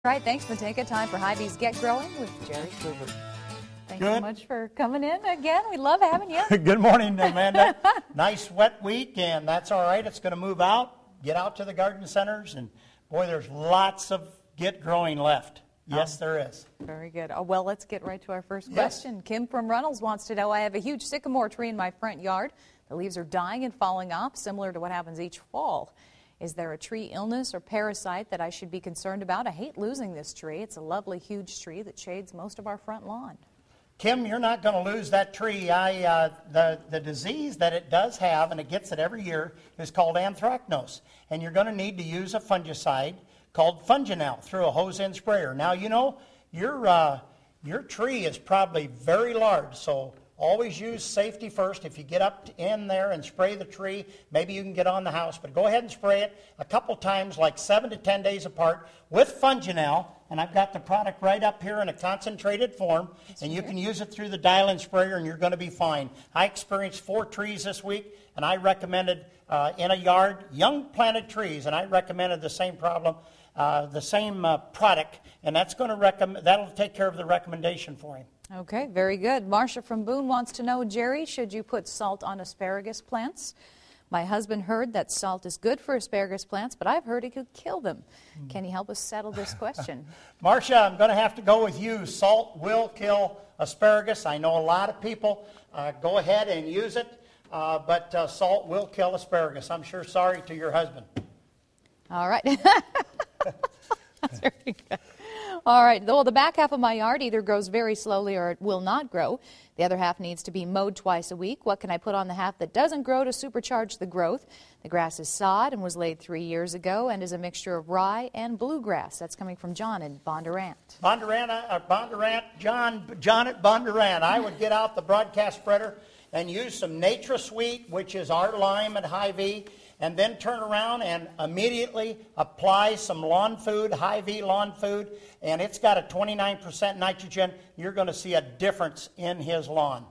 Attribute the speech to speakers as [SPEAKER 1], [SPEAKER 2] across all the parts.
[SPEAKER 1] All right, thanks for taking time for Hy-Vee's Get Growing with Jerry Kluber. Thanks so much for coming in again. We love having you.
[SPEAKER 2] Good morning, Amanda. Nice wet week, and that's all right. It's going to move out, get out to the garden centers, and boy, there's lots of Get Growing left. Yes, there is.
[SPEAKER 1] Very good. Oh, well, let's get right to our first question. Yes. Kim from Runnels wants to know, I have a huge sycamore tree in my front yard. The leaves are dying and falling off, similar to what happens each fall. Is there a tree illness or parasite that I should be concerned about? I hate losing this tree. It's a lovely, huge tree that shades most of our front lawn.
[SPEAKER 2] Kim, you're not going to lose that tree. The disease that it does have, and it gets it every year, is called anthracnose. And you're going to need to use a fungicide called Funginal through a hose-end sprayer. Now, you know, your tree is probably very large, so always use safety first. If you get up in there and spray the tree, maybe you can get on the house, but go ahead and spray it a couple times, like 7 to 10 days apart, with Funginal. And I've got the product right up here in a concentrated form, and you can use it through the dial-in sprayer, and you're going to be fine. I experienced 4 trees this week, and I recommended in a yard, young planted trees, and I recommended the same product, and that'll take care of the recommendation for him.
[SPEAKER 1] Okay, very good. Marcia from Boone wants to know, Jerry, should you put salt on asparagus plants? My husband heard that salt is good for asparagus plants, but I've heard it could kill them. Can you help us settle this question?
[SPEAKER 2] Marcia, I'm going to have to go with you. Salt will kill asparagus. I know a lot of people go ahead and use it, but salt will kill asparagus. I'm sure sorry to your husband.
[SPEAKER 1] All right. That's very good. All right, well, the back half of my yard either grows very slowly or it will not grow. The other half needs to be mowed twice a week. What can I put on the half that doesn't grow to supercharge the growth? The grass is sod and was laid 3 years ago and is a mixture of rye and bluegrass. That's coming from John in Bondurant.
[SPEAKER 2] John at Bondurant. I would get out the broadcast spreader and use some NatureSweet, which is our lime at Hy-Vee, and then turn around and immediately apply some lawn food, Hy-Vee lawn food, and it's got a 29% nitrogen. You're going to see a difference in his lawn.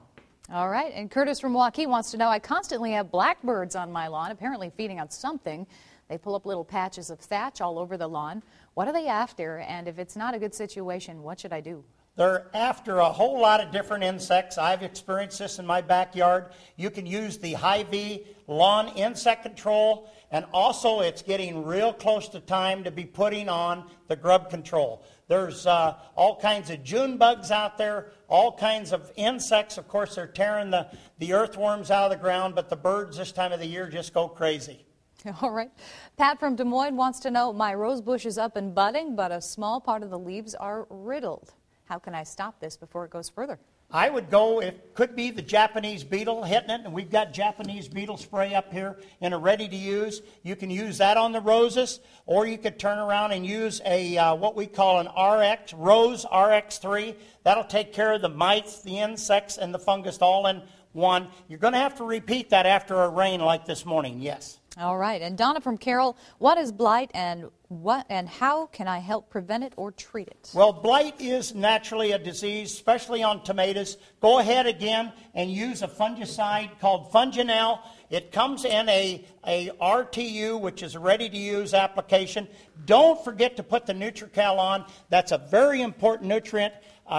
[SPEAKER 1] All right, and Curtis from Waukee wants to know, I constantly have blackbirds on my lawn, apparently feeding on something. They pull up little patches of thatch all over the lawn. What are they after? And if it's not a good situation, what should I do?
[SPEAKER 2] They're after a whole lot of different insects. I've experienced this in my backyard. You can use the Hy-Vee lawn insect control, and also it's getting real close to time to be putting on the grub control. There's all kinds of June bugs out there, all kinds of insects. Of course, they're tearing the earthworms out of the ground, but the birds this time of the year just go crazy.
[SPEAKER 1] All right. Pat from Des Moines wants to know, my rose bush is up and budding, but a small part of the leaves are riddled. How can I stop this before it goes further?
[SPEAKER 2] I would go, it could be the Japanese beetle hitting it, and we've got Japanese beetle spray up here in a ready-to-use. You can use that on the roses, or you could turn around and use a what we call an Rose RX3. That'll take care of the mites, the insects, and the fungus all in one. You're going to have to repeat that after a rain like this morning, yes.
[SPEAKER 1] All right. And Donna from Carroll, what is blight and how can I help prevent it or treat it?
[SPEAKER 2] Well, blight is naturally a disease, especially on tomatoes. Go ahead again and use a fungicide called Funginal. It comes in a RTU, which is a ready-to-use application. Don't forget to put the NutriCal on. That's a very important nutrient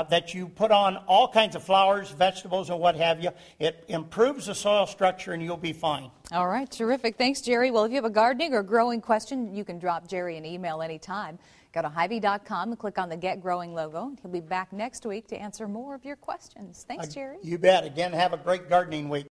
[SPEAKER 2] that you put on all kinds of flowers, vegetables, and what have you. It improves the soil structure, and you'll be fine.
[SPEAKER 1] All right, terrific. Thanks, Jerry. Well, if you have a gardening or growing question, you can drop Jerry an email anytime. Go to Hy-Vee.com and click on the Get Growing logo. He'll be back next week to answer more of your questions. Thanks, Jerry.
[SPEAKER 2] You bet. Again, have a great gardening week.